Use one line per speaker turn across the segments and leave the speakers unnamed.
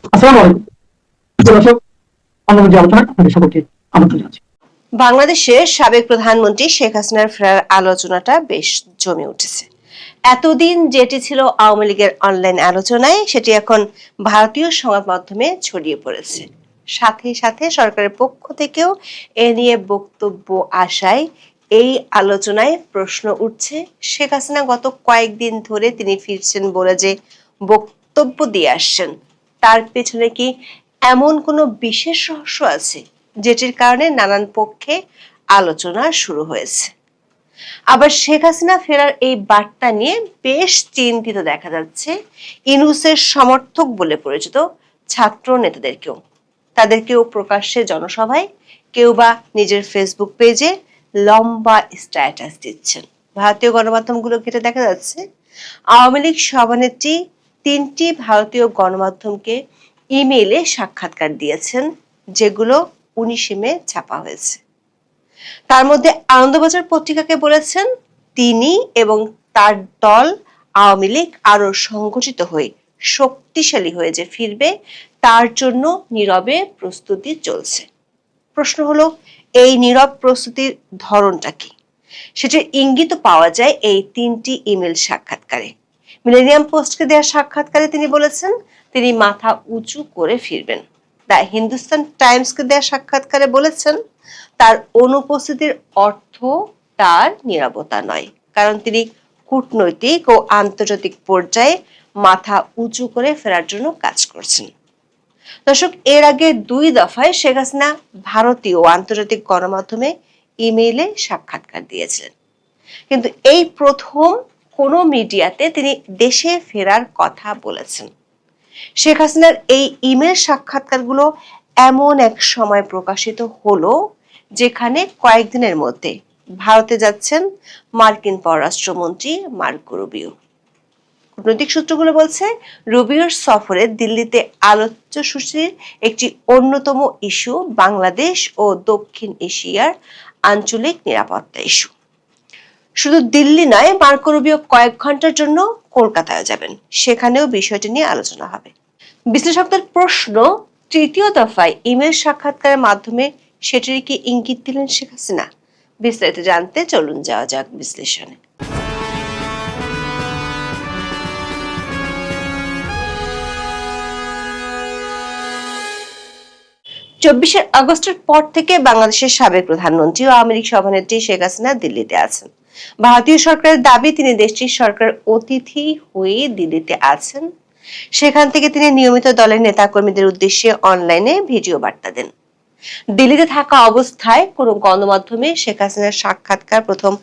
আসসালামু আলাইকুম দর্শক, আমাদের যে আলোচনা আপনাদের সকলকে আমন্ত্রণ জানাচ্ছি।
বাংলাদেশের সাবেক প্রধানমন্ত্রী শেখ হাসিনার ফেরার আলোচনাটা বেশ জমে উঠেছে। এতদিন যেটি ছিল আওয়ামী লীগের অনলাইন আলোচনায়, সেটি এখন ভারতীয় সংবাদ মাধ্যমে ছড়িয়ে পড়েছে। সাথে সাথে সরকারের পক্ষ থেকেও এ নিয়ে বক্তব্য আসায় এই আলোচনায় প্রশ্ন উঠছে, শেখ হাসিনা গত কয়েকদিন ধরে তিনি ফিরছেন বলে যে বক্তব্য দিয়ে আসছেন, তার পেছনে কি এমন কোনো বিশেষ রহস্য আছে যেটির কারণে নানান পক্ষে আলোচনা শুরু হয়েছে। আবার শেখ হাসিনা ফেরার এই বার্তা নিয়ে বেশ চিন্তিত দেখা যাচ্ছে ইউনূসের সমর্থক বলে পরিচিত ছাত্র নেতাদেরকেও। তাদেরকেও প্রকাশ্যে জনসভায়, কেউ বা নিজের ফেসবুক পেজে লম্বা স্ট্যাটাস দিচ্ছেন। ভারতীয় গণমাধ্যমগুলো ঘেটে দেখা যাচ্ছে আওয়ামী লীগ সভানেত্রী 3টি ভারতীয় গণমাধ্যমকে ইমেইলে সাক্ষাৎকার দিয়েছেন, যেগুলো 19 মে ছাপা হয়েছে। তার মধ্যে আনন্দবাজার পত্রিকাকে বলেছেন তিনি এবং তার দল আওয়ামী লীগ আরো সংগঠিত হয়ে শক্তিশালী হয়ে যে ফিরবে, তার জন্য নীরবে প্রস্তুতি চলছে। প্রশ্ন হলো, এই নীরব প্রস্তুতির ধরনটা কি? সেটার ইঙ্গিত পাওয়া যায় এই 3টি ইমেল সাক্ষাৎকারে। মিলেনিয়াম পোস্টকে দেওয়া সাক্ষাৎকারে তিনি বলেছেন তিনি মাথা উঁচু করে ফিরবেন। দ্য হিন্দুস্তান টাইমসকে দেওয়া সাক্ষাৎকারে বলেছেন তার অনুপস্থিতির অর্থ তার নীরবতা নয়, কারণ তিনি কূটনৈতিক ও আন্তর্জাতিক পর্যায়ে মাথা উঁচু করে ফেরার জন্য কাজ করছেন। দর্শক, এর আগে 2 দফায় শেখ হাসিনা ভারতীয় ও আন্তর্জাতিক গণমাধ্যমে ইমেইলে সাক্ষাৎকার দিয়েছিলেন, কিন্তু এই প্রথম কোনো মিডিয়াতে তিনি দেশে ফেরার কথা বলেছেন। শেখ হাসিনার এই ইমেল সাক্ষাৎকারগুলো এমন এক সময় প্রকাশিত হলো যেখানে কয়েকদিনের মধ্যে ভারতে যাচ্ছেন মার্কিন পররাষ্ট্রমন্ত্রী মার্কো রুবিও। কূটনৈতিক সূত্রগুলো বলছে রুবিওর সফরে দিল্লিতে আলোচ্য সূচির একটি অন্যতম ইস্যু বাংলাদেশ ও দক্ষিণ এশিয়ার আঞ্চলিক নিরাপত্তা ইস্যু। শুধু দিল্লি নয়, মার্কো রুবিও কয়েক ঘন্টার জন্য কলকাতায় যাবেন, সেখানেও বিষয়টি নিয়ে আলোচনা হবে। বিশ্লেষকদের প্রশ্ন, 3য় দফায় ইমেল সাক্ষাৎকারের মাধ্যমে সেটির কি ইঙ্গিত দিলেন শেখ হাসিনা? বিস্তারিত জানতে চলুন যাওয়া যাক বিশ্লেষণে। 24শে আগস্টের পর থেকে বাংলাদেশের সাবেক প্রধানমন্ত্রী ও আওয়ামী লীগ সভানেত্রী শেখ হাসিনা দিল্লিতে আছেন। ভারতীয় সরকারের দাবি তিনি দেশটির সরকার অতিথি হয়ে দিল্লিতে আছেন। সেখান থেকে তিনি নিয়মিত দলের নেতাকর্মীদের উদ্দেশ্যে অনলাইনে ভিডিও বার্তা দেন। দিল্লিতে থাকা অবস্থায় কোন গণমাধ্যমে শেখ হাসিনার সাক্ষাৎকার প্রথম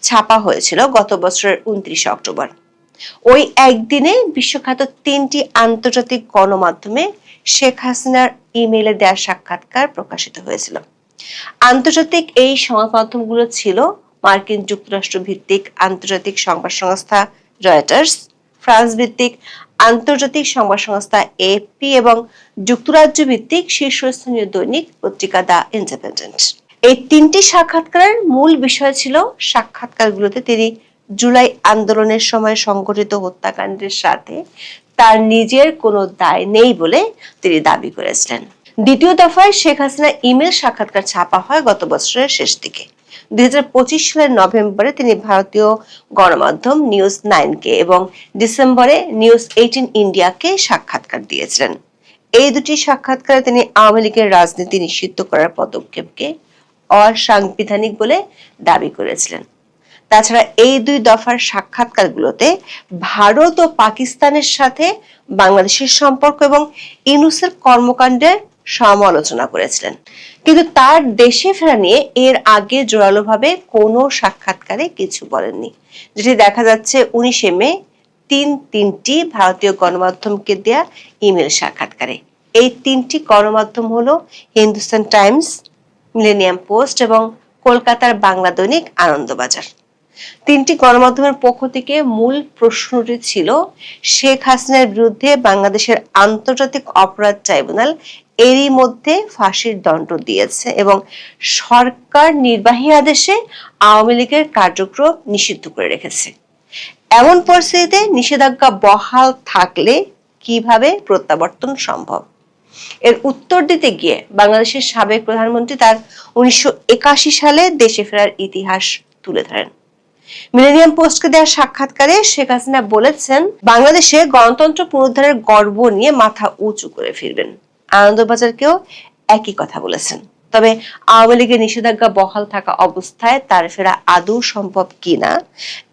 ছাপা হয়েছিল গত বছরের 29 অক্টোবর। ওই একদিনে বিশ্বখ্যাত 3টি আন্তর্জাতিক গণমাধ্যমে শেখ হাসিনার ইমেইলে দেওয়া সাক্ষাৎকার প্রকাশিত হয়েছিল। আন্তর্জাতিক এই সংবাদ মাধ্যমগুলো ছিল মার্কিন যুক্তরাষ্ট্র ভিত্তিক আন্তর্জাতিক সংবাদ সংস্থা রয়টার্স, ফ্রান্স ভিত্তিক আন্তর্জাতিক সংবাদ সংস্থা এএফপি এবং যুক্তরাজ্য ভিত্তিক শীর্ষস্থানীয় দৈনিক পত্রিকা দ্য ইন্ডিপেন্ডেন্ট। এই 3টি সাক্ষাৎকারের মূল বিষয় ছিল সাক্ষাৎকারগুলোতে তিনি জুলাই আন্দোলনের সময় সংঘটিত হত্যাকাণ্ডের সাথে তার নিজের কোনো দায় নেই বলে তিনি দাবি করেছিলেন। 2য় দফায় শেখ হাসিনা ইমেল সাক্ষাৎকার ছাপা হয় গত বছরের শেষ দিকে। 2025 সালের নভেম্বরে তিনি ভারতীয় গণমাধ্যম নিউজ 9কে এবং ডিসেম্বরে নিউজ 18 ইন্ডিয়াকে সাক্ষাৎকার দিয়েছিলেন। এই 2টি সাক্ষাৎকারে তিনি আওয়ামী লীগের রাজনীতি নিষিদ্ধ করার পদক্ষেপকে অসাংবিধানিক বলে দাবি করেছিলেন। তাছাড়া এই 2 দফার সাক্ষাৎকারগুলোতে ভারত ও পাকিস্তানের সাথে বাংলাদেশের সম্পর্ক এবং ইউনূসের কর্মকাণ্ডের সমালোচনা করেছিলেন, কিন্তু তার দেশে ফেরা নিয়ে এর আগে জোরালোভাবে কোনো সাক্ষাৎকারে কিছু বলেননি, যেটি দেখা যাচ্ছে 19 মে 3টি ভারতীয় গণমাধ্যমকে দেয়া ইমেল সাক্ষাৎকারে। এই 3টি গণমাধ্যম হলো হিন্দুস্তান টাইমস, মিলেনিয়াম পোস্ট এবং কলকাতার বাংলা দৈনিক আনন্দবাজার। 3টি গণমাধ্যমের পক্ষ থেকে মূল প্রশ্নটি ছিল শেখ হাসিনার বিরুদ্ধে বাংলাদেশের আন্তর্জাতিক অপরাধ ট্রাইব্যুনাল এরই মধ্যে ফাঁসির দণ্ড দিয়েছে এবং সরকার নির্বাহী আদেশে আওয়ামী লীগের কার্যক্রম নিষিদ্ধ করে রেখেছে। এমন পরিস্থিতিতে নিষেধাজ্ঞা বহাল থাকলে কিভাবে প্রত্যাবর্তন সম্ভব? এর উত্তর দিতে গিয়ে বাংলাদেশের সাবেক প্রধানমন্ত্রী তার 1981 সালে দেশে ফেরার ইতিহাস তুলে ধরেন। মিলেনিয়াম পোস্টকে দেওয়া সাক্ষাৎকারে শেখ হাসিনা বলেছেন, বাংলাদেশে গণতন্ত্র পুনরুদ্ধারের গর্ব নিয়ে মাথা উঁচু করে ফিরবেন। আনন্দবাজারকেও একই কথা বলেছেন। তবে আওয়ামী লীগের নিষেধাজ্ঞা বহাল থাকা অবস্থায় তার ফেরা আদৌ সম্ভব কিনা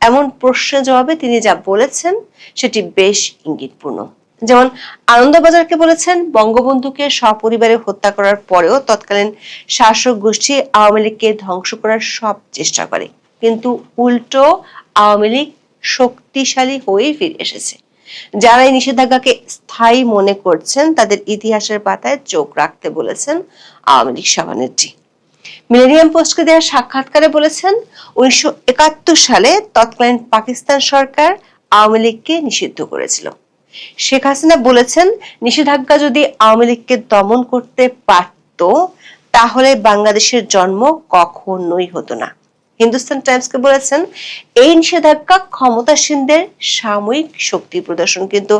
এমন প্রশ্নের জবাবে তিনি যা বলেছেন সেটি বেশ ইঙ্গিতপূর্ণ। যেমন আনন্দবাজারকে বলেছেন, বঙ্গবন্ধুকে সপরিবারে হত্যা করার পরেও তৎকালীন শাসক গোষ্ঠী আওয়ামী লীগকে ধ্বংস করার সব চেষ্টা করে, কিন্তু উল্টো আওয়ামী লীগ শক্তিশালী হয়ে ফিরে এসেছে। যারা এই নিষেধাজ্ঞাকে স্থায়ী মনে করছেন তাদের ইতিহাসের পাতায় চোখ রাখতে বলেছেন আওয়ামী লীগ সভানেত্রী। মিলেনিয়াম পোস্টকে দেওয়া সাক্ষাৎকারে বলেছেন, 1971 সালে তৎকালীন পাকিস্তান সরকার আওয়ামী লীগকে নিষিদ্ধ করেছিল। শেখ হাসিনা বলেছেন, নিষেধাজ্ঞা যদি আওয়ামী লীগকে দমন করতে পারত তাহলে বাংলাদেশের জন্ম কখনোই হতো না। হিন্দুস্তান টাইমসকে বলেছেন, এই নিষেধাজ্ঞা ক্ষমতাসীনদের সাময়িক শক্তি প্রদর্শন, কিন্তু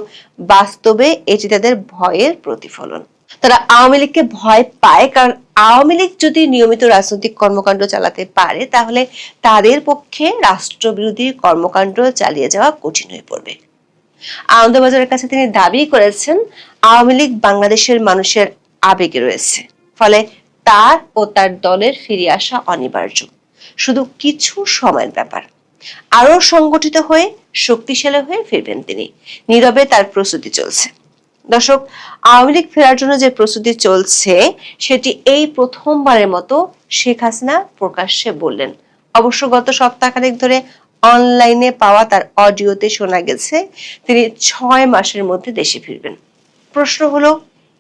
বাস্তবে এটি তাদের ভয়ের প্রতিফলন। তারা আওয়ামী লীগকে ভয় পায় কারণ আওয়ামী লীগ যদি নিয়মিত রাজনৈতিক কর্মকাণ্ড চালাতে পারে তাহলে তাদের পক্ষে রাষ্ট্রবিরোধী কর্মকাণ্ড চালিয়ে যাওয়া কঠিন হয়ে পড়বে। আনন্দবাজারের কাছে তিনি দাবি করেছেন, আওয়ামী লীগ বাংলাদেশের মানুষের আবেগে রয়েছে, ফলে তার ও তার দলের ফিরে আসা অনিবার্য, শুধু কিছু সময়ের ব্যাপার। আরো সংগঠিত হয়ে শক্তিশালী হয়ে ফিরবেন তিনি। নীরবে তার প্রস্তুতি চলছে। দর্শক, আওয়ামী লীগ ফেরার জন্য যে প্রস্তুতি চলছে সেটি এই প্রথমবারের মতো শেখ হাসিনা প্রকাশ্যে বললেন। অবশ্য গত সপ্তাহখানেক ধরে অনলাইনে পাওয়া তার অডিওতে শোনা গেছে তিনি 6 মাসের মধ্যে দেশে ফিরবেন। প্রশ্ন হলো,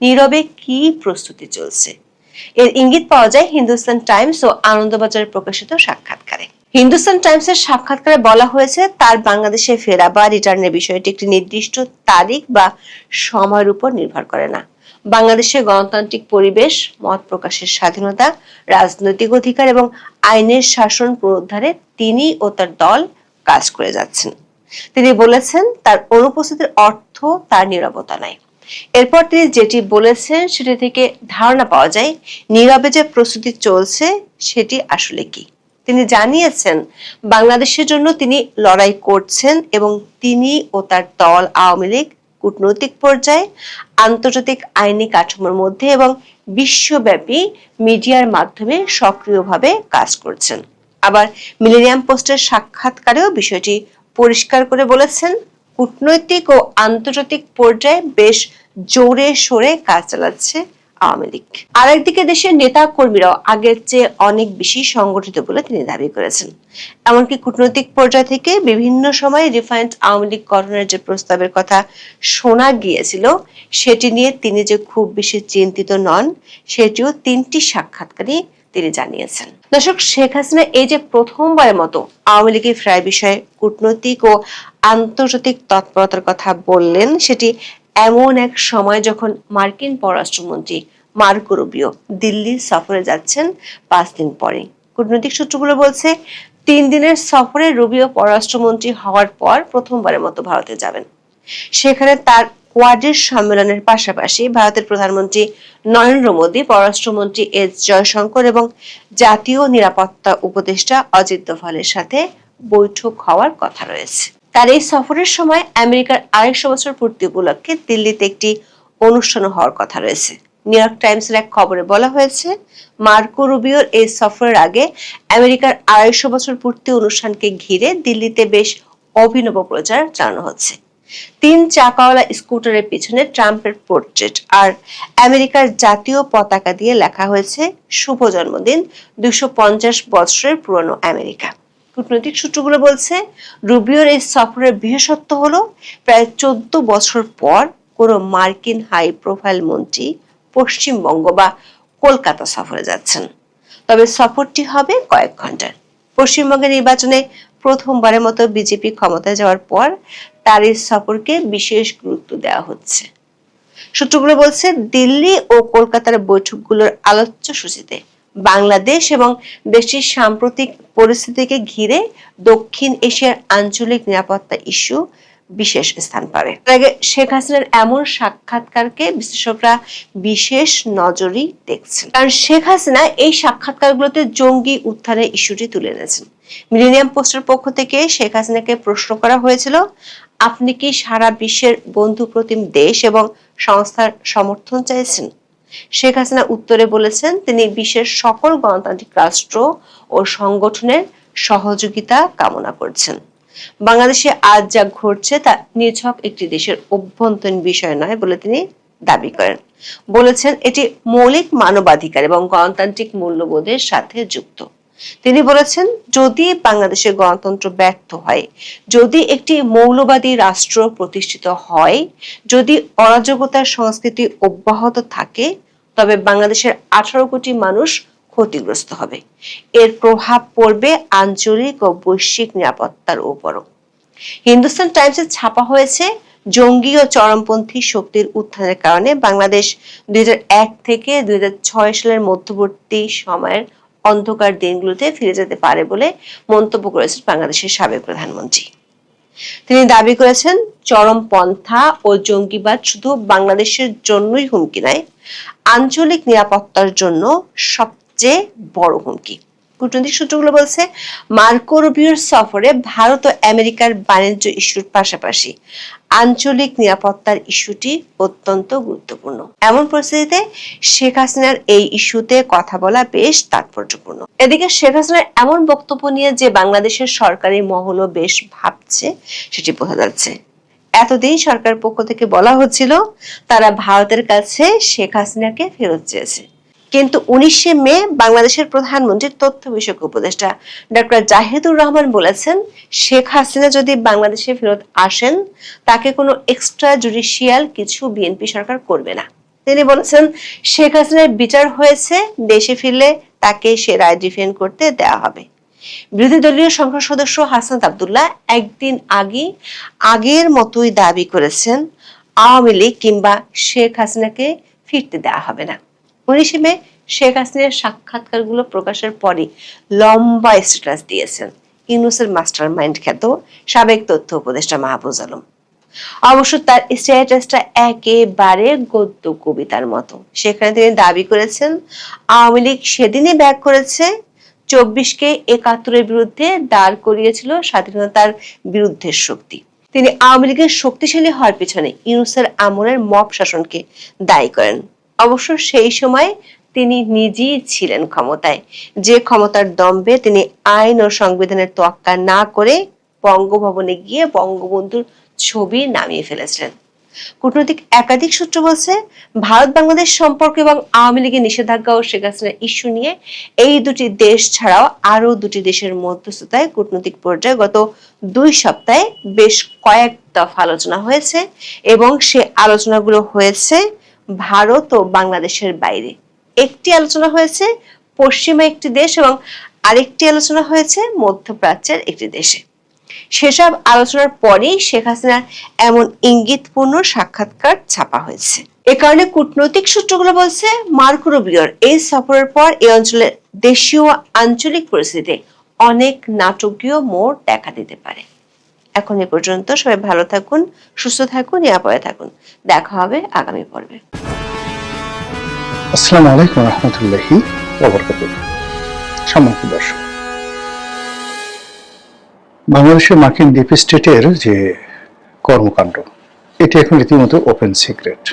নীরবে কি প্রস্তুতি চলছে? এর ইঙ্গিত পাওয়া যায় হিন্দুস্তান টাইমস ও আনন্দবাজার প্রকাশিত সাক্ষাৎকারে। হিন্দুস্তান টাইমসের সাক্ষাৎকারে বলা হয়েছে, তার বাংলাদেশে ফেরা বা রিটার্নের বিষয়টি একটি নির্দিষ্ট তারিখ বা সময়ের উপর নির্ভর করে না। বাংলাদেশে গণতান্ত্রিক পরিবেশ, মত প্রকাশের স্বাধীনতা, রাজনৈতিক অধিকার এবং আইনের শাসন পুনরুদ্ধারে তিনি ও তার দল কাজ করে যাচ্ছেন। তিনি বলেছেন, তার অনুপস্থিতির অর্থ তার নীরবতা নাই। এরপর তিনি যেটি বলেছেন সেটি থেকে ধারণা পাওয়া যায় নীরবে যে প্রস্তুতি চলছে সেটি আসলে কি। তিনি জানিয়েছেন, বাংলাদেশের জন্য তিনি লড়াই করছেন এবং তিনি ও তার দল আওয়ামী লীগ কূটনৈতিক পর্যায়ে, আন্তর্জাতিক আইনি কাঠামোর মধ্যে এবং বিশ্বব্যাপী মিডিয়ার মাধ্যমে সক্রিয়ভাবে কাজ করছেন। আবার মিলেনিয়াম পোস্টের সাক্ষাৎকারেও বিষয়টি পরিষ্কার করে বলেছেন, কূটনৈতিক ও আন্তর্জাতিক পর্যায়ে বেশ জোরে সোরে কাজ চালাচ্ছে আওয়ামী লীগ। আরেকদিকে দেশের নেতা কর্মীরাও আগের চেয়ে অনেক বেশি সংগঠিত বলে তিনি দাবি করেছেন। এমনকি কূটনৈতিক পর্যায় থেকে বিভিন্ন সময় রিফাইন্ড আওয়ামী লীগ গঠনের যে প্রস্তাবের কথা শোনা গিয়েছিল সেটি নিয়ে তিনি যে খুব বেশি চিন্তিত নন সেটিও 3টি সাক্ষাৎকারে তিনি জানিয়েছেন। দর্শক, শেখ হাসিনা এই যে প্রথমবারের মতো আওয়ামী লীগের ফেরার বিষয়ে কূটনৈতিক ও আন্তর্জাতিক তৎপরতার কথা বললেন সেটি এমন এক সময় যখন মার্কিন পররাষ্ট্রমন্ত্রী মার্কো রুবিও দিল্লি সফরে যাচ্ছেন 5 দিন পরে। কূটনৈতিক সূত্রগুলো বলছে, 3 দিনের সফরে রুবিও পররাষ্ট্রমন্ত্রী হওয়ার পর প্রথমবারের মতো ভারতে যাবেন। সেখানে তার কোয়াডের সম্মেলনের পাশাপাশি ভারতের প্রধানমন্ত্রী নরেন্দ্র মোদী, পররাষ্ট্রমন্ত্রী এস জয়শঙ্কর এবং জাতীয় নিরাপত্তা উপদেষ্টা অজিত দোভালের সাথে বৈঠক হওয়ার কথা রয়েছে। তার এই সফরের সময় আমেরিকার 150 বছর পূর্তি উপলক্ষে দিল্লিতে একটি অনুষ্ঠান হওয়ার কথা রয়েছে। নিউ ইয়র্ক টাইমসের এক খবরে বলা হয়েছে, মার্কো রুবিওর এই সফরের আগে আমেরিকার 250 বছর পূর্তি অনুষ্ঠানকে ঘিরে দিল্লিতে বেশ অভিনব প্রচার চালানো হচ্ছে। 3 চাকাওয়ালা স্কুটারের পিছনে ট্রাম্পের পোর্ট্রেট আর আমেরিকার জাতীয় পতাকা দিয়ে লেখা হয়েছে, শুভ জন্মদিন 250 বছরের পুরনো আমেরিকা। কূটনৈতিক সূত্রগুলো বলছে, রুবিওর এই সফরের বিশেষত্ব হলো প্রায় 14 বছর পর কোনো মার্কিন হাই প্রোফাইল মন্ত্রী পশ্চিমবঙ্গ বা কলকাতা সফরে যাচ্ছেন। তবে সফরটি হবে কয়েক ঘন্টার। পশ্চিমবঙ্গের নির্বাচনে প্রথমবারের মতো বিজেপি ক্ষমতায় যাওয়ার পর তার এই সফরকে বিশেষ গুরুত্ব দেওয়া হচ্ছে। সূত্রগুলো বলছে, দিল্লি ও কলকাতার বৈঠকগুলোর আলোচ্য সূচিতে বাংলাদেশ এবং দেশটির সাম্প্রতিক পরিস্থিতিকে ঘিরে দক্ষিণ এশিয়ার আঞ্চলিক নিরাপত্তা ইস্যু বিশেষ স্থান পাবে। এর আগে শেখ হাসিনার এমন সাক্ষাৎকারকে বিশ্লেষকরা বিশেষ নজরেই দেখছেন, কারণ শেখ হাসিনা এই সাক্ষাৎকারগুলোতে জঙ্গি উত্থানের ইস্যুটি তুলে এনেছেন। মিলেনিয়াম পোস্টের পক্ষ থেকে শেখ হাসিনাকে প্রশ্ন করা হয়েছিল, আপনি কি সারা বিশ্বের বন্ধুপ্রতিম দেশ এবং সংস্থার সমর্থন চাইছেন? শেখ হাসিনা উত্তরে বলেছেন, তিনি বিশ্বের সকল গণতান্ত্রিক রাষ্ট্র ও সংগঠনের সহযোগিতা কামনা করছেন। বাংলাদেশে আজ যা ঘটছে তা নিছক একটি দেশের অভ্যন্তরীণ বিষয় নয় বলে তিনি দাবি করেন। বলেছেন, এটি মৌলিক মানবাধিকার এবং গণতান্ত্রিক মূল্যবোধের সাথে যুক্ত। তিনি বলেছেন, যদি বাংলাদেশের গণতন্ত্র ব্যর্থ হয়, যদি একটি মৌলবাদী রাষ্ট্র প্রতিষ্ঠিত হয়, যদি অরাজকতার সংস্কৃতি অব্যাহত থাকে, তবে বাংলাদেশের 18 কোটি মানুষ ক্ষতিগ্রস্ত হবে। এর প্রভাব পড়বে আঞ্চলিক ও বৈশ্বিক নিরাপত্তার উপরও। হিন্দুস্তান টাইমসে ছাপা হয়েছে, জঙ্গি ও চরমপন্থী শক্তির উত্থানের কারণে বাংলাদেশ 2001 থেকে 2006 সালের মধ্যবর্তী সময়ের অন্ধকার দিনগুলোতে ফিরে যেতে পারে বলে মন্তব্য করেছেন বাংলাদেশের সাবেক প্রধানমন্ত্রী। তিনি দাবি করেছেন, চরমপন্থা ও জঙ্গিবাদ শুধু বাংলাদেশের জন্যই হুমকি নয়, আঞ্চলিক নিরাপত্তার জন্য সবচেয়ে বড় হুমকি। কূটনৈতিক সূত্রগুলো বলছে, মার্কো রুবিওর সফরে ভারত ও আমেরিকার বাণিজ্য ইস্যুর পাশাপাশি আঞ্চলিক নিরাপত্তার ইস্যুটি অত্যন্ত গুরুত্বপূর্ণ। এমন পরিস্থিতিতে শেখ হাসিনার এই ইস্যুতে কথা বলা বেশ তাৎপর্যপূর্ণ। এদিকে শেখ হাসিনার এমন বক্তব্য নিয়ে যে বাংলাদেশের সরকারি মহলও বেশ ভাবছে, সেটি বোঝা যাচ্ছে। এতদিন সরকারের পক্ষ থেকে বলা হচ্ছিল তারা ভারতের কাছে শেখ হাসিনাকে ফেরত চেয়েছে, কিন্তু 19শে মে বাংলাদেশের প্রধানমন্ত্রীর তথ্য বিষয়ক উপদেষ্টা ডক্টর জাহিদুর রহমান বলেছেন, শেখ হাসিনা যদি বাংলাদেশে ফেরত আসেন, তাকে কোনো এক্সট্রা জুডিশিয়াল কিছু বিএনপি সরকার করবে না। তিনি বলেছেন, শেখ হাসিনার বিচার হয়েছে, দেশে ফিরলে তাকে সে রায় ডিফেন্ড করতে দেওয়া হবে। বিরোধী দলীয় সংসদ সদস্য হাসান আব্দুল্লাহ একদিন আগের মতোই দাবি করেছেন, আওয়ামী লীগ কিংবা শেখ হাসিনাকে ফিরতে দেওয়া হবে না। 19শে মে শেখ হাসিনার সাক্ষাৎকারগুলো প্রকাশের পরই লম্বা স্ট্যাটাস দিয়েছেন ইউনূসের মাস্টার মাইন্ড খ্যাত সাবেক তথ্য উপদেষ্টা মাহফুজ আলম। অবশ্য তার স্ট্যাটাসটা একেবারে গদ্য কবিতার মতো। সেখানে তিনি দাবি করেছেন, আওয়ামী লীগ সেদিনই ব্যাক করেছে, 24কে 71-এর বিরুদ্ধে দাঁড় করিয়েছিল স্বাধীনতার বিরুদ্ধের শক্তি। তিনি আওয়ামী লীগের শক্তিশালী হওয়ার পিছনে ইউনূসের আমলের মব শাসনকে দায়ী করেন। অবশ্য সেই সময় তিনি নিজেই ছিলেন ক্ষমতায়, যে ক্ষমতার দম্ভে তিনি আইন ও সংবিধানের তোয়াক্কা না করে বঙ্গভবনে গিয়ে বঙ্গবন্ধুর ছবি নামিয়ে ফেলেছিলেন। কূটনৈতিক একাধিক সূত্র বলছে, ভারত বাংলাদেশ সম্পর্ক এবং আওয়ামী লীগের নিষেধাজ্ঞা ও শেখ হাসিনার ইস্যু নিয়ে এই দুটি দেশ ছাড়াও আরো দুটি দেশের মধ্যস্থতায় কূটনৈতিক পর্যায়ে গত 2 সপ্তাহে বেশ কয়েক দফা আলোচনা হয়েছে এবং সে আলোচনাগুলো হয়েছে ভারত ও বাংলাদেশের বাইরে। একটি আলোচনা হয়েছে পশ্চিমা একটি দেশ এবং আরেকটি আলোচনা হয়েছে মধ্যপ্রাচ্যের একটি দেশে। সেসব আলোচনার পরেই শেখ হাসিনার এমন ইঙ্গিতপূর্ণ সাক্ষাৎকার ছাপা হয়েছে। এ কারণে কূটনৈতিক সূত্রগুলো বলছে, মার্কো রুবিওর এই সফরের পর এই অঞ্চলের দেশীয় আঞ্চলিক পরিস্থিতিতে অনেক নাটকীয় মোড় দেখা দিতে পারে। এখন এ পর্যন্ত। সবাই ভালো থাকুন, সুস্থ থাকুন, নিরাপদে থাকুন। দেখা হবে আগামী পর্বে।
আসসালামু আলাইকুম রহমতুল্লাহি ওয়া বারাকাতুহু। সম্মানিত দর্শক, বাংলাদেশের মার্কিন ডিপ স্টেটের যে কর্মকাণ্ড, এটি এখন রীতিমতো ওপেন সিক্রেট।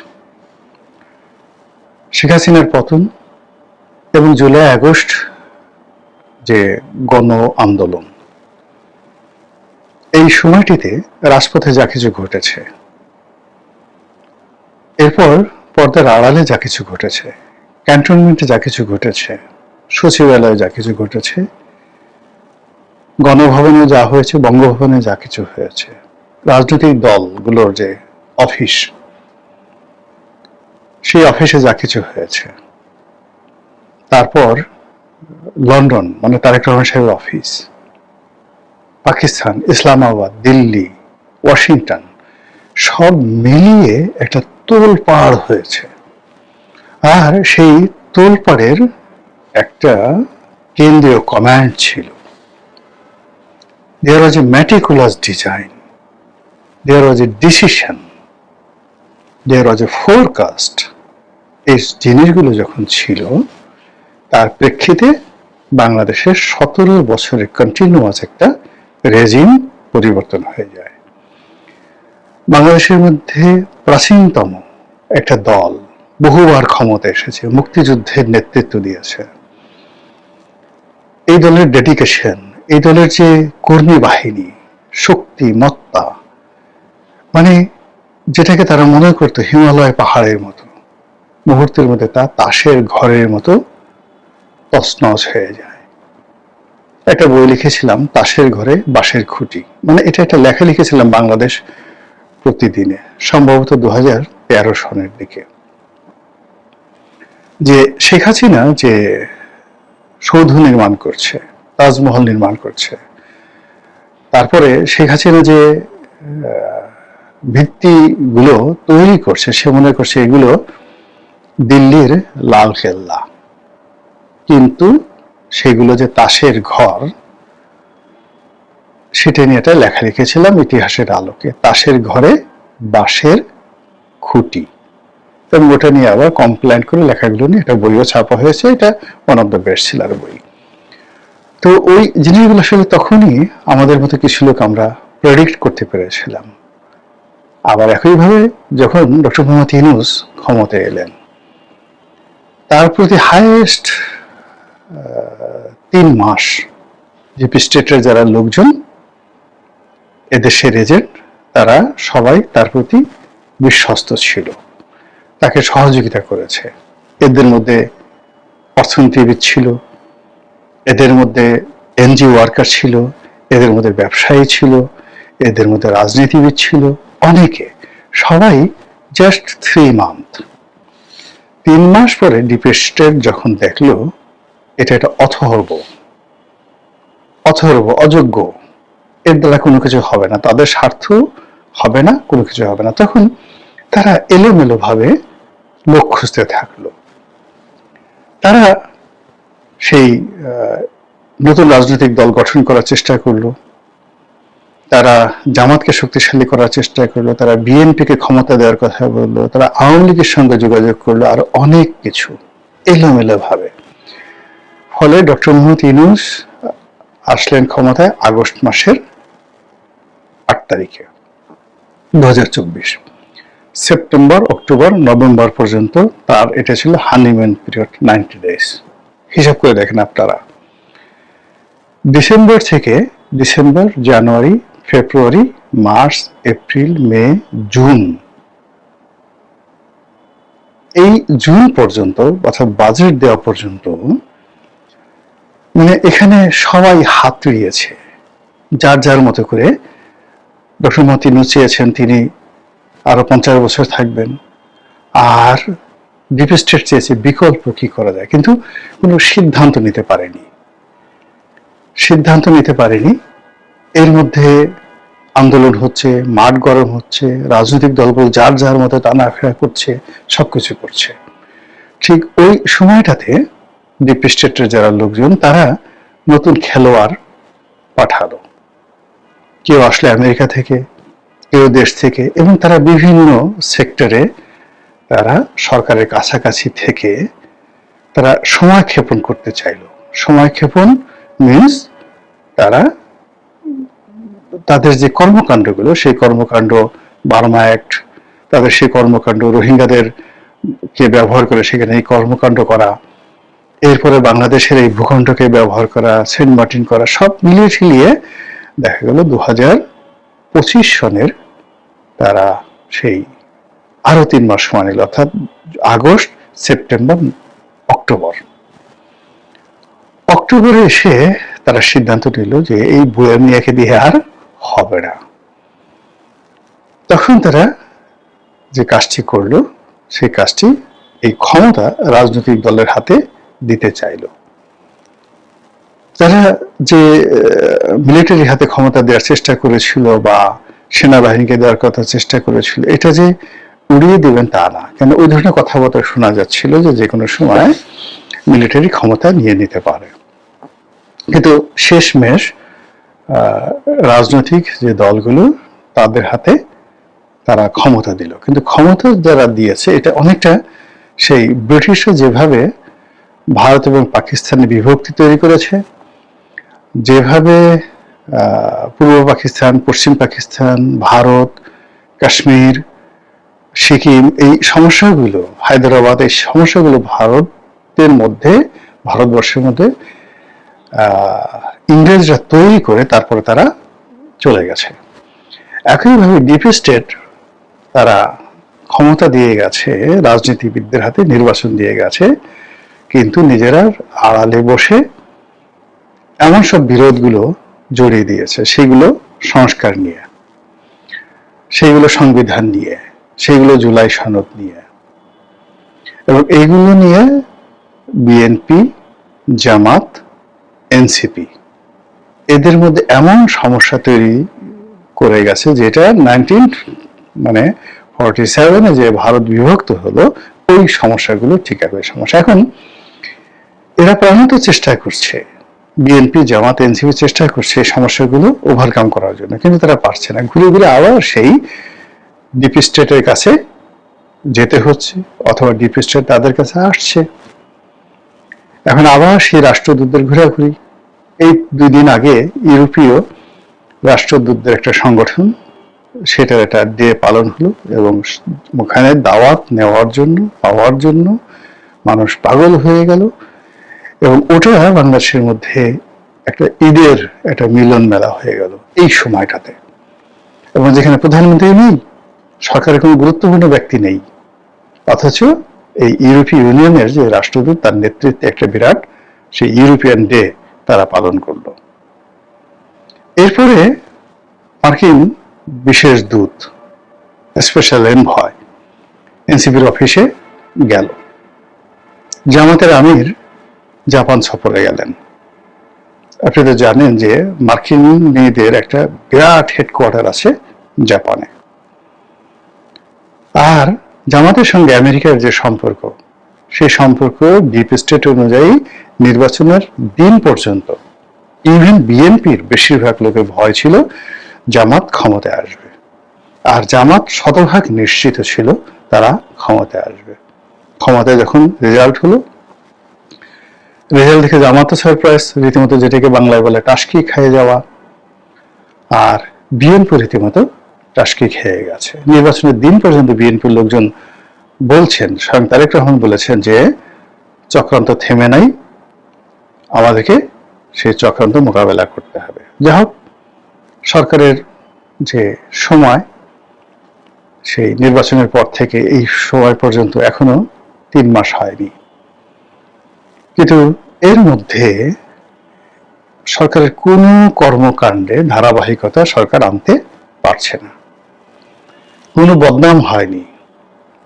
শেখ হাসিনার পতন এবং জুলাই আগস্ট যে গণ আন্দোলন, এই সময়টিতে রাজপথে যা কিছু ঘটেছে, এরপর পর্দার আড়ালে যা কিছু ঘটেছে, ক্যান্টনমেন্টে যা কিছু ঘটেছে, সচিবালয়ে যা কিছু ঘটেছে, গণভবনে যা হয়েছে, বঙ্গভবনে যা কিছু হয়েছে, রাজনৈতিক দলগুলোর যে অফিস, সেই অফিসে যা কিছু হয়েছে, তারপর লন্ডন মানে তারেক রহমান সাহেবের অফিস, পাকিস্তান, ইসলামাবাদ, দিল্লি, ওয়াশিংটন, সব মিলিয়ে একটা তোলপাড় হয়েছে। আর সেই তোলপাড়ের একটা কেন্দ্রীয় কমান্ড ছিল। There was a meticulous design. There was a decision, there was a forecast. এই জিনিসগুলো যখন ছিল, তার প্রেক্ষিতে বাংলাদেশের 17 বছরের কন্টিনিউয়াস একটা রেজিম পরিবর্তন হয়ে যায়। বাংলাদেশের মধ্যে প্রাচীনতম একটা দল বহুবার ক্ষমতা এসেছে, মুক্তিযুদ্ধের নেতৃত্ব দিয়েছে। এই দলের ডেডিকেশন, এই দলের যে কর্মী বাহিনী, শক্তি, মত্তা, মানে যেটাকে তারা মনে করতো হিমালয় পাহাড়ের মতো, মুহূর্তের মধ্যে তা তাসের ঘরের মতো তছনছ হয়ে যায়। একটা বই লিখেছিলাম, তাসের ঘরে বাঁশের খুঁটি, মানে এটা একটা লেখা লিখেছিলাম বাংলাদেশ প্রতিদিনে, সম্ভবত 2013 সনের দিকে, যে শেখ হাসিনা যে সৌধ নির্মাণ করছে, তাজমহল নির্মাণ করছে, তারপরে শেখ হাসিনা যে ভিত্তিগুলো তৈরি করছে, সে মনে করছে এগুলো দিল্লির লাল কেল্লা, কিন্তু সেগুলো যে তাসের ঘর, সেটা নিয়ে একটা লেখা লিখেছিলাম ইতিহাসের আলোকে, তাসের ঘরে বাঁশের খুঁটি, এবং ওটা নিয়ে আবার কমপ্লেন করে লেখাগুলো নিয়ে একটা বইও ছাপা হয়েছে। এটা one of the best seller বই। তো ওই জিনিসগুলো আসলে তখনই আমাদের মতো কিছু লোক আমরা প্রেডিক্ট করতে পেরেছিলাম। আবার একইভাবে যখন ডক্টর মোহাম্মদ ইউনূস ক্ষমতায় এলেন, তার প্রতি হাইয়েস্ট 3 মাস জিপি স্টেটের যারা লোকজন, এদেশের এজেন্ট, তারা সবাই তার প্রতি বিশ্বস্ত ছিল, তাকে সহযোগিতা করেছে। এদের মধ্যে অর্থনীতিবিদ ছিল, এদের মধ্যে এনজি ওয়ার্কার ছিল, এদের মধ্যে ব্যবসায়ী ছিল, এদের মধ্যে রাজনীতিবিদ ছিল, অনেকে, সবাই জাস্ট 3 মান্থ। 3 মাস পরে ডিপি স্টেট যখন দেখলো এটা একটা অথর্ব, অযোগ্য, এর দ্বারা কোনো কিছু হবে না, তাদের স্বার্থ হবে না, কোনো কিছু হবে না, তখন তারা এলোমেলো ভাবে লোক খুঁজতে থাকলো। তারা সেই নতুন রাজনৈতিক দল গঠন করার চেষ্টা করলো, তারা জামাতকে শক্তিশালী করার চেষ্টা করলো, তারা বিএনপিকে ক্ষমতা দেওয়ার কথা বললো, তারা আওয়ামী লীগের সঙ্গে যোগাযোগ করলো, আর অনেক কিছু এলোমেলো ভাবে। ফলে ডক্টর মোহাম্মদ ইউনূস আসলেন ক্ষমতায় আগস্ট মাসের 8 তারিখে 2024। সেপ্টেম্বর, অক্টোবর, নভেম্বর পর্যন্ত তার এটা ছিল হানিমুন পিরিয়ড, 90 ডেজ। হিসাব করে দেখেন আপনারা, ডিসেম্বর, জানুয়ারি, ফেব্রুয়ারি, মার্চ, এপ্রিল, মে, জুন, এই জুন পর্যন্ত, অর্থাৎ বাজেট দেওয়া পর্যন্ত, মানে এখানে সবাই হাত তুলিয়েছে যার যার মতো করে। ডক্টর মোহাম্মদ ইউনূস চেয়েছেন তিনি আরো 50 বছর থাকবেন, আর ডিপ স্টেট চেয়েছে বিকল্প কি করা যায়, কিন্তু কোনো সিদ্ধান্ত নিতে পারেনি। এর মধ্যে আন্দোলন হচ্ছে, মাঠ গরম হচ্ছে, রাজনৈতিক দলগুলো যার যার মতো টানাফেরা করছে, সবকিছু করছে। ঠিক ওই সময়টাতে ডিপ স্টেটের যারা লোকজন, তারা নতুন খেলোয়াড় পাঠালো, কেউ আসলে আমেরিকা থেকে, কেউ দেশ থেকে, এবং তারা বিভিন্ন সেক্টরে তারা সরকারের কাছাকাছি থেকে তারা সময় ক্ষেপণ করতে চাইল। সময় ক্ষেপণ মিনস তারা তাদের যে কর্মকাণ্ডগুলো, সেই কর্মকাণ্ড, বার্মা অ্যাক্ট, তাদের সেই কর্মকাণ্ড, রোহিঙ্গাদের কে ব্যবহার করে সেখানে এই কর্মকাণ্ড করা, এরপরে বাংলাদেশের এই ভূখণ্ডকে ব্যবহার করা, সেন্ট মার্টিন করা, সব মিলিয়ে ছিলিয়ে দেখা গেল 2025 সনের তারা সেই আরো 3 মাস সময় নিল, অর্থাৎ আগস্ট, সেপ্টেম্বর, অক্টোবরে এসে তারা সিদ্ধান্ত নিল যে এই বইয়ের মিয়াকে দিয়ে আর হবে না। তখন তারা যে কাজটি করলো, সেই কাজটি, এই ক্ষমতা রাজনৈতিক দলের হাতে দিতে চাইল। তারা যে মিলিটারি হাতে ক্ষমতা দেওয়ার চেষ্টা করেছিল বা সেনাবাহিনীকে দেওয়ার কথা চেষ্টা করেছিল, এটা যে উড়িয়ে দেবেন তা না, কেন ওই ধরনের কথাবার্তা শোনা যাচ্ছিল যে কোনো সময় মিলিটারি ক্ষমতা নিয়ে নিতে পারে। কিন্তু শেষমেশ রাজনৈতিক যে দলগুলো, তাদের হাতে তারা ক্ষমতা দিল। কিন্তু ক্ষমতা যারা দিয়েছে এটা অনেকটা সেই ব্রিটিশরা যেভাবে ভারত এবং পাকিস্তানে বিভক্তি তৈরি করেছে, যেভাবে পূর্ব পাকিস্তান, পশ্চিম পাকিস্তান, ভারত, কাশ্মীর, সিকিম, এই সমস্যাগুলো, হায়দ্রাবাদ, এই সমস্যাগুলো ভারতের মধ্যে, ভারতবর্ষের মধ্যে ইংরেজরা তৈরি করে তারপরে তারা চলে গেছে। একইভাবে ডিপ স্টেট তারা ক্ষমতা দিয়ে গেছে রাজনীতিবিদদের হাতে, নির্বাচন দিয়ে গেছে, কিন্তু নিজেরা আড়ালে বসে এমন সব বিরোধগুলো জড়িয়ে দিয়েছে, সেগুলো সংস্কার নিয়ে, সেইগুলো সংবিধান নিয়ে, সেইগুলো জুলাই সনদ নিয়ে, এবং এইগুলো নিয়ে বিএনপি, জামাত, এনসিপি এদের মধ্যে এমন সমস্যা তৈরি করে গেছে যেটা 1947 যে ভারত বিভক্ত হলো ওই সমস্যাগুলো ঠিক একই সমস্যা। এখন এরা প্রাণত চেষ্টা করছে, বিএনপি, জামাত, এনসিপি চেষ্টা করছে এই সমস্যাগুলো ওভারকাম করার জন্য, কিন্তু তারা পারছে না। ঘুরে ঘুরে আবার সেই ডিপ স্টেটের কাছে যেতে হচ্ছে, অথবা ডিপ স্টেট তাদের কাছে আসছে। এখন আবার সেই রাষ্ট্রদূতদের ঘোরাঘুরি। এই 2 দিন আগে ইউরোপীয় রাষ্ট্রদূতদের একটা সংগঠন, সেটার একটা ডে পালন হলো, এবং ওখানে দাওয়াত নেওয়ার জন্য, পাওয়ার জন্য মানুষ পাগল হয়ে গেল, এবং ওটা বাংলাদেশের মধ্যে একটা ঈদের একটা মিলন মেলা হয়ে গেল এই সময়টাতে। এবং যেখানে প্রধানমন্ত্রী নেই, সরকারের কোনো গুরুত্বপূর্ণ ব্যক্তি নেই, অথচ এই ইউরোপীয় ইউনিয়নের যে রাষ্ট্রদূত, তার নেতৃত্বে একটা বিরাট সেই ইউরোপিয়ান ডে তারা পালন করল। এরপরে মার্কিন বিশেষ দূত, স্পেশাল এনভয়, এনসিপির অফিসে গেল। জামাতের আমির জাপান সফরে গেলেন। আপনি তো জানেন যে মার্কিন মেয়েদের একটা বিরাট হেডকোয়ার্টার আছে জাপানে। আর জামাতের সঙ্গে আমেরিকার যে সম্পর্ক, সেই সম্পর্ক ডিপ স্টেট অনুযায়ী নির্বাচনের দিন পর্যন্ত ইভেন বিএনপির বেশিরভাগ লোকের ভয় ছিল জামাত ক্ষমতায় আসবে, আর জামাত শতভাগ নিশ্চিত ছিল তারা ক্ষমতায় আসবে। ক্ষমতায় যখন রেজাল্ট হলো, রেজাল্ট দেখে জামাতও সারপ্রাইজ, রীতিমতো যেটাকে বাংলায় বলে টাসকি খেয়ে যাওয়া, আর বিএনপি রীতিমতো টাসকি খেয়ে গেছে। নির্বাচনের দিন পর্যন্ত বিএনপির লোকজন বলছেন, স্বয়ং তারেক রহমান বলেছেন যে চক্রান্ত থেমে নাই, আমাদেরকে সেই চক্রান্ত মোকাবেলা করতে হবে। যাই হোক, সরকারের যে সময়, সেই নির্বাচনের পর থেকে এই সময় পর্যন্ত এখনো 3 মাস হয়নি, কিন্তু এর মধ্যে সরকারের কোনো কর্মকাণ্ডে ধারাবাহিকতা সরকার আনতে পারছে না। কোনো বদনাম হয়নি,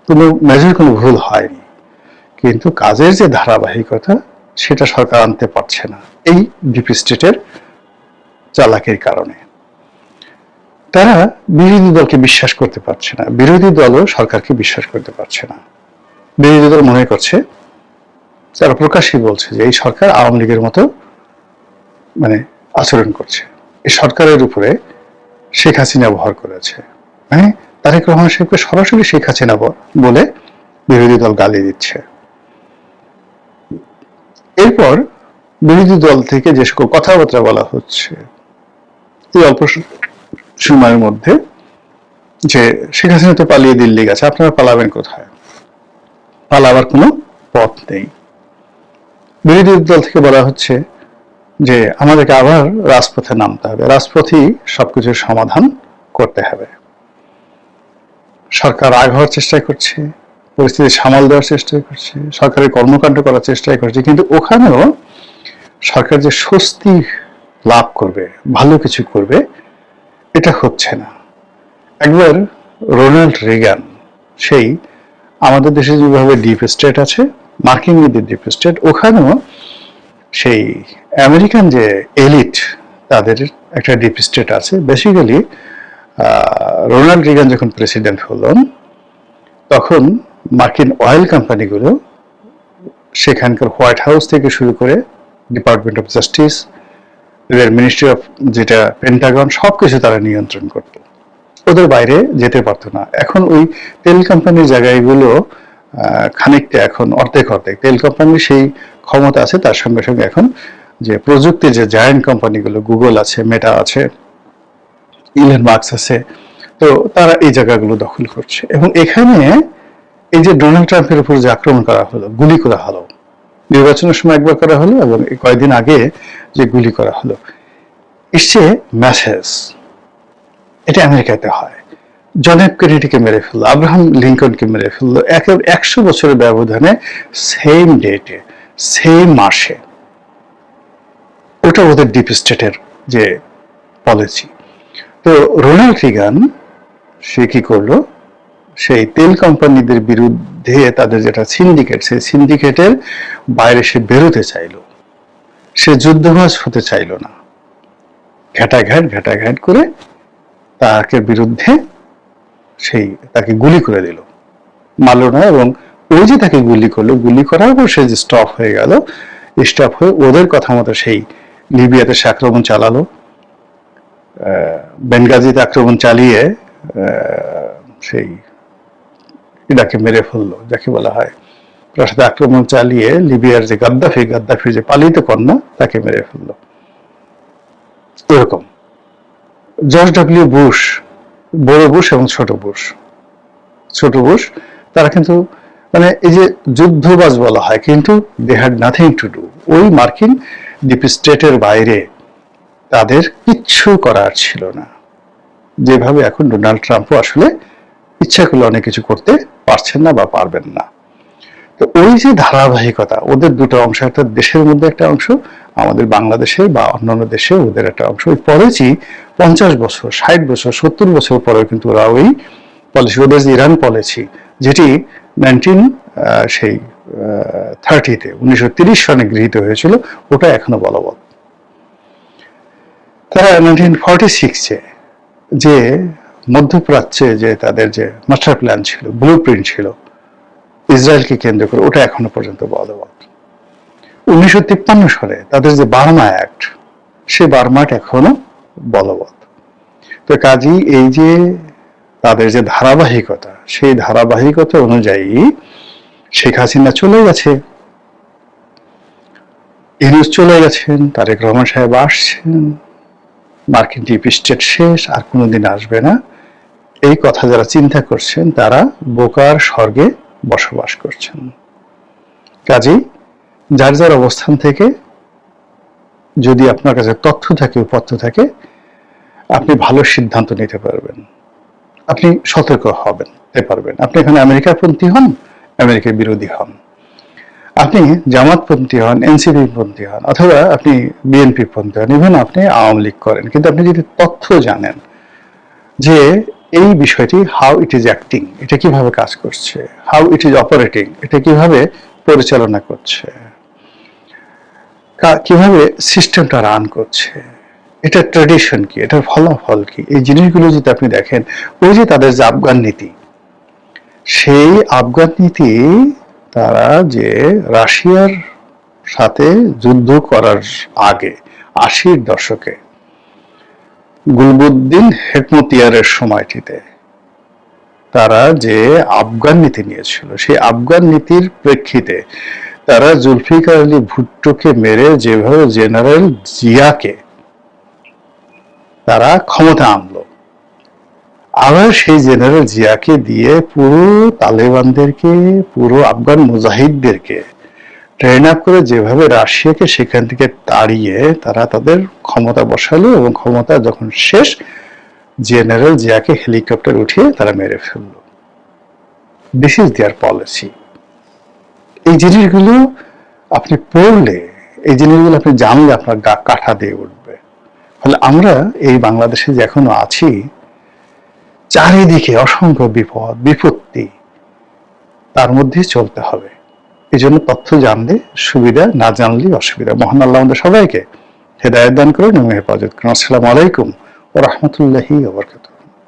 কোনো মেজর কোনো ভুল হয়নি, কিন্তু কাজের যে ধারাবাহিকতা সেটা সরকার আনতে পারছে না এই ডিপ স্টেটের চালাকির কারণে। তারা বিরোধী দলকে বিশ্বাস করতে পারছে না, বিরোধী দলও সরকারকে বিশ্বাস করতে পারছে না। বিরোধী দল মনে করছে, তারা প্রকাশ্যই বলছে যে এই সরকার আওয়ামী লীগের মতো আচরণ করছে, এই সরকারের উপরে শেখ হাসিনা ভর করেছে। তারেক রহমান সাহেবকে সরাসরি শেখ হাসিনা বলে বিরোধী দল গালি দিচ্ছে। এরপর বিরোধী দল থেকে যে সকল কথাবার্তা বলা হচ্ছে এই অল্প সময়ের মধ্যে, যে শেখ হাসিনা তো পালিয়ে দিল্লি গেছে, আপনারা পালাবেন কোথায়? পালাবার কোনো পথ নেই। বিরোধী দল থেকে বলা হচ্ছে যে আমাদেরকে আবার রাজপথে নামতে হবে, রাজপথেই সবকিছুর সমাধান করতে হবে। সরকার রাগ হওয়ার চেষ্টা করছে, পরিস্থিতি সামাল দেওয়ার চেষ্টা করছে, সরকারের কর্মকাণ্ড করার চেষ্টা করছে, কিন্তু ওখানেও সরকার যে স্বস্তি লাভ করবে, ভালো কিছু করবে, এটা হচ্ছে না। একবার রোনাল্ড রিগান, সেই আমাদের দেশে যেভাবে ডিপ স্টেট আছে, মার্কিন ডিপ স্টেট, ওখানেও সেই আমেরিকান যে এলিট, তাদের একটা ডিপ স্টেট আছে। বেসিক্যালি রোনাল্ড রিগান যখন প্রেসিডেন্ট হলেন, তখন মার্কিন অয়েল কোম্পানিগুলো সেখানকার হোয়াইট হাউস থেকে শুরু করে department of justice, ministry of যেটা পেন্টাগন, সবকিছু তারা নিয়ন্ত্রণ করত। ওদের বাইরে যেতে পারতো না। এখন ওই তেল কোম্পানির জায়গাগুলো খানিকটা এখন অর্ধেক অর্ধেক তেল কোম্পানির সেই ক্ষমতা আছে, তার সঙ্গে সঙ্গে এখন যে প্রযুক্তির যে জায়ান্ট কোম্পানিগুলো, গুগল আছে, মেটা আছে, ইলন মাস্ক আছে, তো তারা এই জায়গাগুলো দখল করছে। এবং এখানে এই যে ডোনাল্ড ট্রাম্পের উপর যে আক্রমণ করা হলো, গুলি করা হলো, নির্বাচনের সময় একবার করা হলো এবং কয়েকদিন আগে যে গুলি করা হলো, ইসছে মেসেজ। এটা আমেরিকাতে হয়। জন এফ কেনেডিকে মেরে ফেললো, আব্রাহাম লিঙ্কনকে মেরে ফেললো, 100 বছরের ব্যবধানে, সেম ডেটে, সেম মাসে। ওটা ওদের ডিপ স্টেটের যে পলিসি। তো রোনাল্ড রিগান সে কি করলো, সেই তেল কোম্পানিদের বিরুদ্ধে তাদের যেটা সিন্ডিকেট, সেই সিন্ডিকেটের বাইরে সে বেরোতে চাইলো, সে যুদ্ধবাজ হতে চাইলো না। ঘাটাঘাট করে তাকে বিরুদ্ধে সেই তাকে গুলি করে দিল, মারল না। এবং ওই যে তাকে গুলি করলো, গুলি করার পর সে যে স্টপ হয়ে গেল, স্টপ হয়ে ওদের কথা মতো সেই লিবিয়াতে সে আক্রমণ চালালো, বেনগাজিতে আক্রমণ চালিয়ে সেই ইরাকে মেরে ফেললো, যাকে বলা হয় তার সাথে আক্রমণ চালিয়ে লিবিয়ার যে গাদ্দাফির যে পালিত কন্যা তাকে মেরে ফেললো। এরকম জর্জ ডব্লিউ বুশ, বড় বুশ এবং ছোট বুশ তারা কিন্তু মানে এই যে যুদ্ধবাজ বলা হয়, কিন্তু they had nothing to do. ওই মার্কিন ডিপ স্টেটের বাইরে তাদের কিচ্ছু করার ছিল না। যেভাবে এখন ডোনাল্ড ট্রাম্পও আসলে ইচ্ছা করলে অনেক কিছু করতে পারছেন না বা পারবেন না। তো ওই যে ধারাবাহিকতা, ওদের দুটো অংশ, একটা দেশের মধ্যে একটা অংশ, আমাদের বাংলাদেশে বা অন্যান্য দেশে ওদের একটা অংশ। ওই পরেছি 50 বছর, 60 বছর, 70 বছর পরেও কিন্তু ওরা ওই পলিসি, ওদের যে ইরান পলিসি, যেটি 1930 সনে গৃহীত হয়েছিল, ওটা এখনো বলবৎ। তারা 1946-এ যে মধ্যপ্রাচ্যে যে তাদের যে মাস্টার প্ল্যান ছিল, ব্লু প্রিন্ট ছিল ইসরায়েলকে কেন্দ্র করে, ওটা এখনো পর্যন্ত বলবৎ। 1953 সালে তাদের যে বার্মা অ্যাক্ট, সেই বার্মা অ্যাক্ট এখনো বলবৎ। তো কাজেই এই যে তাদের যে ধারাবাহিকতা, সেই ধারাবাহিকতা অনুযায়ী শেখ হাসিনা চলে গেছে, ইউনূস চলে গেছেন, তারেক রহমান সাহেব আসছেন, মার্কিন ডিপ স্টেট শেষ, আর কোনোদিন আসবে না, এই কথা যারা চিন্তা করছেন তারা বোকার স্বর্গে বসবাস করছেন। কাজেই যার যার অবস্থান থেকে যদি আপনার কাছে তথ্য থাকে, উপাত্ত থাকে, আপনি ভালো সিদ্ধান্ত নিতে পারবেন, আপনি সতর্ক হতে পারবেন। আপনি এখানে আমেরিকাপন্থী হন, আমেরিকার বিরোধী হন, আপনি জামাতপন্থী হন, এনসিপি পন্থী হন, অথবা আপনি বিএনপি পন্থী হন, ইভেন আপনি আওয়ামী লীগ করেন, কিন্তু আপনি যদি তথ্য জানেন যে এই বিষয়টি হাউ ইট ইজ অ্যাক্টিং, এটা কিভাবে কাজ করছে, হাউ ইট ইজ অপারেটিং, এটা কিভাবে পরিচালনা করছে, কিভাবে সিস্টেমটা রান করছে, এটা ট্র্যাডিশন কি, এটার ফলাফল কি, এই জিনিসগুলো যদি আপনি দেখেন, ওই যে তাদের যে আফগান নীতি, সেই আফগান নীতি তারা যে রাশিয়ার সাথে যুদ্ধ করার আগে 80-র দশকে গুলবুদ্দিন হেকমতিয়ারের সময়টিতে তারা যে আফগান নীতি নিয়েছিল, সেই আফগান নীতির প্রেক্ষিতে তারা জুলফিকার আলী ভুট্টোকে মেরে যেভাবে জেনারেল জিয়াকে তারা ক্ষমতা আনলো, আবার সেই জেনারেল জিয়াকে দিয়ে পুরো তালেবানদেরকে, পুরো আফগান মুজাহিদদেরকে ট্রেন আপ করে যেভাবে রাশিয়াকে সেখান থেকে তাড়িয়ে তারা তাদের ক্ষমতা বসালো, এবং ক্ষমতা যখন শেষ, জেনারেল জিয়াকে হেলিকপ্টার উঠিয়ে তারা মেরে ফেললো। This is their policy. এই জিনিসগুলো আপনি পড়লে, এই জিনিসগুলো আপনি জানলে আপনার গা কাঠা দিয়ে উঠবে। ফলে আমরা এই বাংলাদেশে যে এখনো আছি, চারিদিকে অসংখ্য বিপত্তি, তার মধ্যে চলতে হবে। এই জন্য তথ্য জানলে সুবিধা, না জানলে অসুবিধা। মহান আল্লাহ আমাদের সবাইকে হেদায়েত দান করুন এবং হেফাজত করুন। আসসালামু আলাইকুম ওয়া রাহমাতুল্লাহি ওয়া বারাকাতুহু।